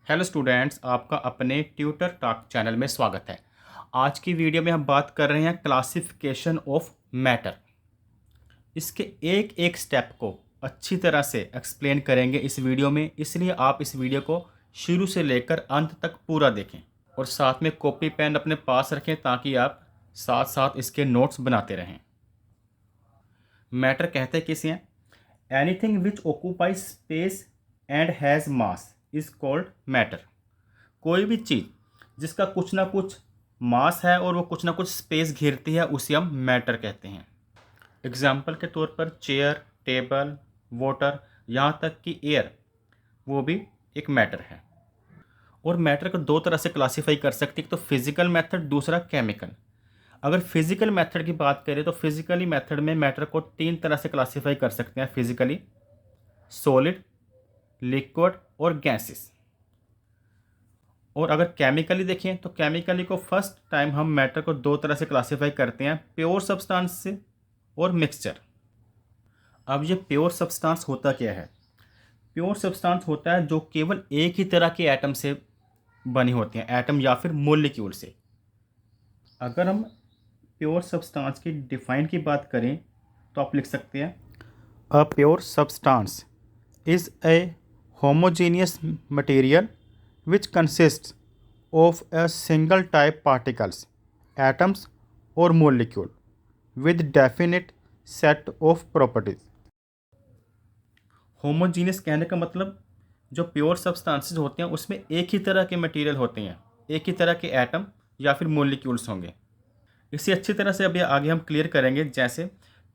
Hello students, आपका अपने tutor talk channel में स्वागत है। आज की वीडियो में हम बात कर रहे हैं क्लासिफिकेशन ऑफ मैटर। इसके एक एक स्टेप को अच्छी तरह से एक्सप्लेन करेंगे इस वीडियो में, इसलिए आप इस वीडियो को शुरू से लेकर अंत तक पूरा देखें और साथ में कॉपी पेन अपने पास रखें ताकि आप साथ साथ इसके नोट्स बनाते रहें। मैटर कहते किसे हैं? Anything which occupies space and has mass is called matter. कोई भी चीज़ जिसका कुछ ना कुछ मास है और वो कुछ ना कुछ स्पेस घेरती है उसे हम मैटर कहते हैं। एग्जाम्पल के तौर पर चेयर, टेबल, वाटर, यहाँ तक कि एयर, वो भी एक मैटर है। और मैटर को दो तरह से क्लासीफाई कर सकते हैं, एक तो फिजिकल मेथड, दूसरा केमिकल। अगर फिजिकल मेथड की बात करें तो फिजिकली मेथड में मैटर को तीन तरह से क्लासीफाई कर सकते हैं: फिजिकली, सॉलिड, लिक्विड और गैसेस। और अगर केमिकली देखें तो केमिकली को फर्स्ट टाइम हम मैटर को दो तरह से क्लासीफाई करते हैं, प्योर सब्सटेंस से और मिक्सचर। अब ये प्योर सब्सटेंस होता क्या है? प्योर सब्सटेंस होता है जो केवल एक ही तरह के एटम से बनी होती हैं, एटम या फिर मॉलिक्यूल से। अगर हम प्योर सब्सटेंस की डिफाइन की बात करें तो आप लिख सकते हैं, a pure substance is a homogeneous material which consists of a single type particles, atoms or molecule with definite set of properties। Homogeneous कहने का मतलब जो प्योर सब्सटेंसेस होते हैं उसमें एक ही तरह के मटेरियल होते हैं, एक ही तरह के एटम या फिर मोलिक्यूल्स होंगे। इसे अच्छी तरह से अभी आगे हम क्लियर करेंगे। जैसे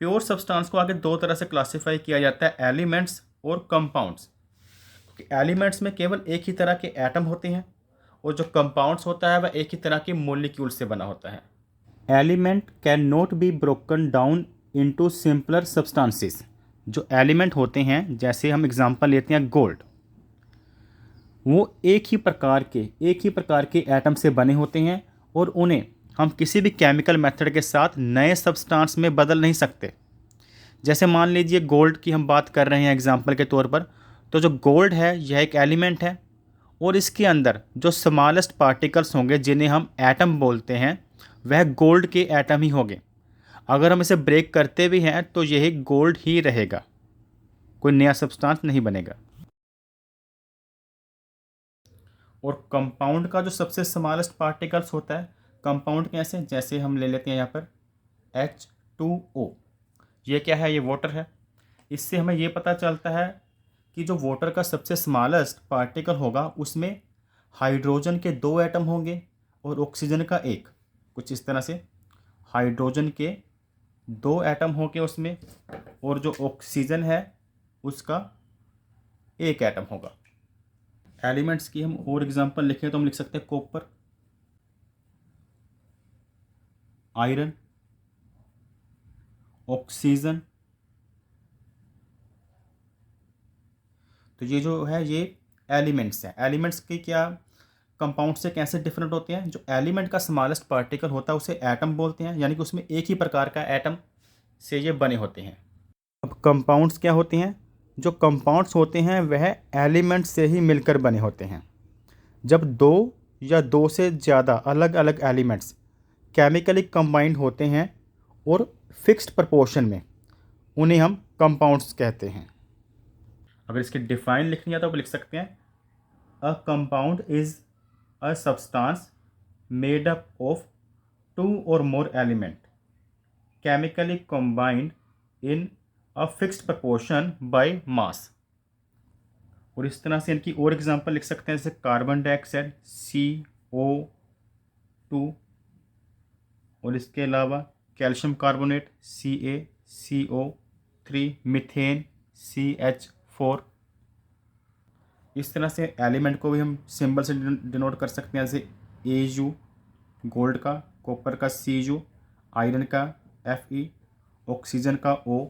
प्योर सब्सटेंस को आगे दो तरह से क्लासीफाई किया जाता है, एलिमेंट्स और कंपाउंड्स। एलिमेंट्स में केवल एक ही तरह के एटम होते हैं और जो कंपाउंड्स होता है वह एक ही तरह के मॉलिक्यूल से बना होता है। Element can not be broken down into simpler substances. जो एलिमेंट होते हैं, जैसे हम एग्जांपल लेते हैं गोल्ड, वो एक ही प्रकार के एटम से बने होते हैं और उन्हें हम किसी भी केमिकल मेथड के साथ नए सब्सटेंस में बदल नहीं सकते। जैसे मान लीजिए गोल्ड की हम बात कर रहे हैं एग्जांपल के तौर पर, तो जो गोल्ड है यह एक एलिमेंट है और इसके अंदर जो स्मॉलेस्ट पार्टिकल्स होंगे जिन्हें हम एटम बोलते हैं वह गोल्ड के एटम ही होंगे। अगर हम इसे ब्रेक करते भी हैं तो यही गोल्ड ही रहेगा, कोई नया सब्सटेंस नहीं बनेगा। और कंपाउंड का जो सबसे स्मॉलेस्ट पार्टिकल्स होता है, कंपाउंड कैसे, जैसे हम ले लेते हैं यहाँ पर H2O। ये क्या है? ये वाटर है। इससे हमें ये पता चलता है कि जो वाटर का सबसे स्मॉलेस्ट पार्टिकल होगा उसमें हाइड्रोजन के दो एटम होंगे और ऑक्सीजन का एक। कुछ इस तरह से हाइड्रोजन के दो एटम होंगे उसमें और जो ऑक्सीजन है उसका एक एटम होगा। एलिमेंट्स की हम और एग्जांपल लिखें तो हम लिख सकते हैं कॉपर, आयरन, ऑक्सीजन। तो ये जो है ये एलिमेंट्स हैं। एलिमेंट्स की क्या कंपाउंड से कैसे डिफरेंट होते हैं? जो एलिमेंट का स्मॉलेस्ट पार्टिकल होता है उसे एटम बोलते हैं, यानी कि उसमें एक ही प्रकार का एटम से ये बने होते हैं। अब कंपाउंड्स क्या होते हैं? जो कंपाउंड्स होते हैं वह एलिमेंट से ही मिलकर बने होते हैं। जब दो या दो से ज़्यादा अलग अलग एलिमेंट्स केमिकली कंबाइंड होते हैं और फिक्स्ड प्रपोर्शन में, उन्हें हम कंपाउंड्स कहते हैं। अगर इसकी डिफाइन लिखनी है तो आप लिख सकते हैं, a compound is a substance made up of two or more element chemically combined in a fixed proportion by mass। और इस तरह से इनकी और एग्जांपल लिख सकते हैं, जैसे कार्बन डाइऑक्साइड CO2 और इसके अलावा calcium carbonate CaCO3, methane CH4। इस तरह से एलिमेंट को भी हम सिंबल से डिनोट कर सकते हैं, जैसे Au गोल्ड का, कॉपर का Cu, आयरन का Fe, ऑक्सीजन का O।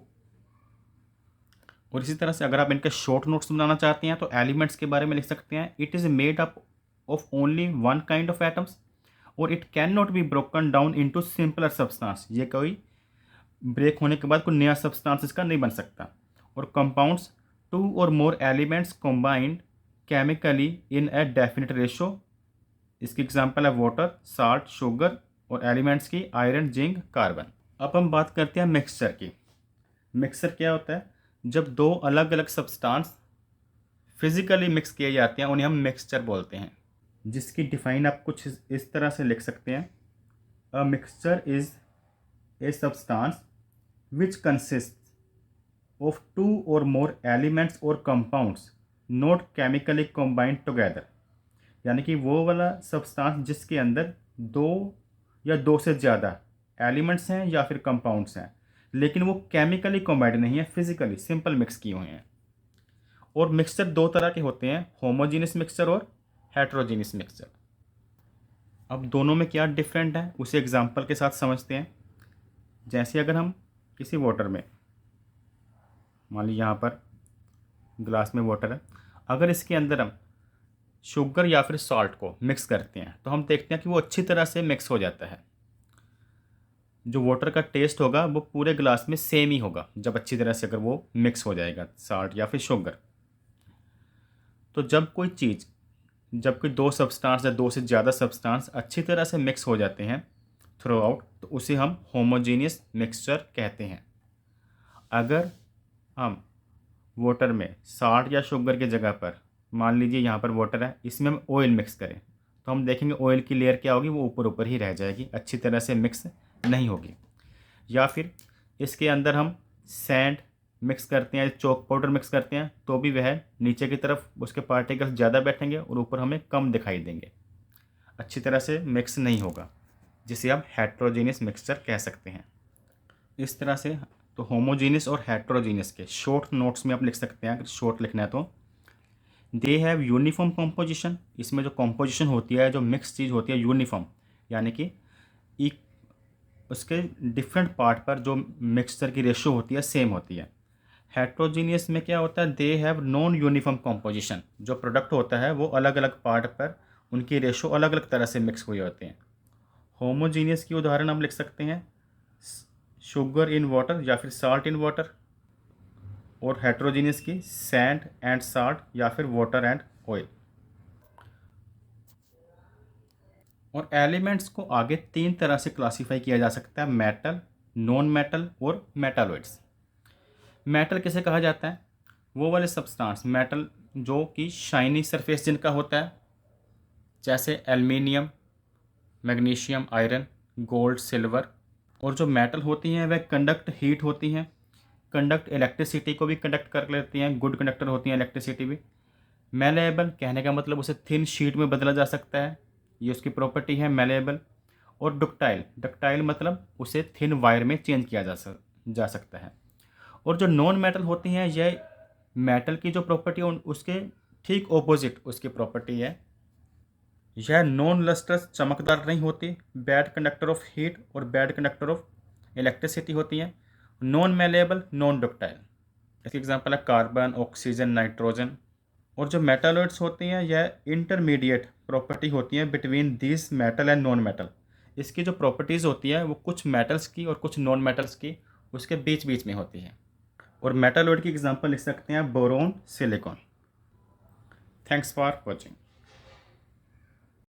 और इसी तरह से अगर आप इनके शॉर्ट नोट्स बनाना चाहते हैं तो एलिमेंट्स के बारे में लिख सकते हैं, it is made up of only one kind of atoms और it can not be broken down into simpler substance. ये कोई ब्रेक होने के बाद कोई नया सब्सटेंस इसका नहीं बन सकता। और कंपाउंड्स, टू और more elements combined chemically in a definite ratio. इसकी एग्जांपल है वाटर, साल्ट, शुगर और एलिमेंट्स की आयरन, जिंक, कार्बन। अब हम बात करते हैं मिक्सचर की। मिक्सचर क्या होता है? जब दो अलग अलग सब्सटेंस फिजिकली मिक्स किए जाते हैं उन्हें हम मिक्सचर बोलते हैं, जिसकी डिफाइन आप कुछ इस तरह से लिख सकते हैं। A mixture is a substance which consist of two और मोर एलिमेंट्स और compounds not chemically combined together. यानी कि वो वाला सब्सटेंस जिसके अंदर दो या दो से ज़्यादा एलिमेंट्स हैं या फिर कंपाउंड्स हैं, लेकिन वो केमिकली कंबाइंड नहीं है, फिजिकली सिंपल मिक्स किए हुए हैं। और मिक्सचर दो तरह के होते हैं, होमोजीनियस मिक्सचर और हेट्रोजीनियस मिक्सचर। अब दोनों में क्या डिफरेंट है उसे एग्जांपल के साथ समझते हैं। जैसे अगर हम किसी वाटर में, मान लीजिए यहाँ पर ग्लास में वाटर है, अगर इसके अंदर हम शुगर या फिर सॉल्ट को मिक्स करते हैं तो हम देखते हैं कि वो अच्छी तरह से मिक्स हो जाता है। जो वाटर का टेस्ट होगा वो पूरे ग्लास में सेम ही होगा जब अच्छी तरह से अगर वो मिक्स हो जाएगा सॉल्ट या फिर शुगर। तो जब कोई दो सब्सटेंस या दो से ज़्यादा सब्सटेंस अच्छी तरह से मिक्स हो जाते हैं थ्रू आउट, तो उसे हम होमोजीनियस मिक्सचर कहते हैं। अगर हम वाटर में साल्ट या शुगर की जगह पर, मान लीजिए यहाँ पर वाटर है, इसमें हम ऑयल मिक्स करें तो हम देखेंगे ऑयल की लेयर क्या होगी, वो ऊपर ऊपर ही रह जाएगी, अच्छी तरह से मिक्स नहीं होगी। या फिर इसके अंदर हम सैंड मिक्स करते हैं, चॉक पाउडर मिक्स करते हैं, तो भी वह नीचे की तरफ उसके पार्टिकल्स ज़्यादा बैठेंगे और ऊपर हमें कम दिखाई देंगे, अच्छी तरह से मिक्स नहीं होगा, जिसे आप हेट्रोजीनियस मिक्सचर कह सकते हैं। इस तरह से तो होमोजीनियस और हेट्रोजीनियस के शॉर्ट नोट्स में आप लिख सकते हैं, अगर शॉर्ट लिखना है तो दे हैव यूनिफॉर्म कॉम्पोजिशन। इसमें जो कॉम्पोजिशन होती है, जो मिक्स चीज़ होती है, यूनिफॉर्म यानी कि उसके डिफरेंट पार्ट पर जो मिक्सचर की रेशो होती है सेम होती है। हेट्रोजीनियस में क्या होता है, they have non uniform composition. जो प्रोडक्ट होता है वो अलग अलग पार्ट पर उनकी रेशो अलग अलग तरह से मिक्स हुए होते हैं। होमोजीनियस की उदाहरण हम लिख सकते हैं शुगर इन वाटर या फिर साल्ट इन वाटर, और हेट्रोजीनियस की सैंड एंड साल्ट या फिर वाटर एंड ऑयल। और एलिमेंट्स को आगे तीन तरह से क्लासीफाई किया जा सकता है, मेटल, नॉन मेटल और मेटालॉइड्स। मेटल किसे कहा जाता है? वो वाले सब्सटेंस मेटल जो कि शाइनी सरफेस जिनका होता है, जैसे aluminium, magnesium, iron, gold, silver. और जो मेटल होती हैं वह कंडक्ट हीट होती हैं, कंडक्ट इलेक्ट्रिसिटी को भी कंडक्ट कर लेती हैं, गुड कंडक्टर होती हैं इलेक्ट्रिसिटी भी। मेलेबल कहने का मतलब उसे थिन शीट में बदला जा सकता है, ये उसकी प्रॉपर्टी है मेलेबल। और डक्टाइल, डक्टाइल मतलब उसे थिन वायर में चेंज किया जा सकता है। और जो नॉन मेटल होती हैं यह मेटल की जो प्रॉपर्टी है उसके ठीक ऑपोजिट उसकी प्रॉपर्टी है। यह नॉन लस्ट्रस, चमकदार नहीं होती, बैड कंडक्टर ऑफ हीट और बैड कंडक्टर ऑफ इलेक्ट्रिसिटी होती हैं। नॉन मेलेबल, नॉन डक्टाइल, इसकी एग्जांपल है कार्बन, ऑक्सीजन, नाइट्रोजन। और जो मेटालॉइड्स होती हैं यह इंटरमीडिएट प्रॉपर्टी होती हैं between this metal and non metal. इसकी जो प्रॉपर्टीज़ होती है वो कुछ मेटल्स की और कुछ नॉन मेटल्स की उसके बीच बीच में होती है। और मेटालॉइड की एग्जांपल लिख सकते हैं boron, silicon. Thanks for watching.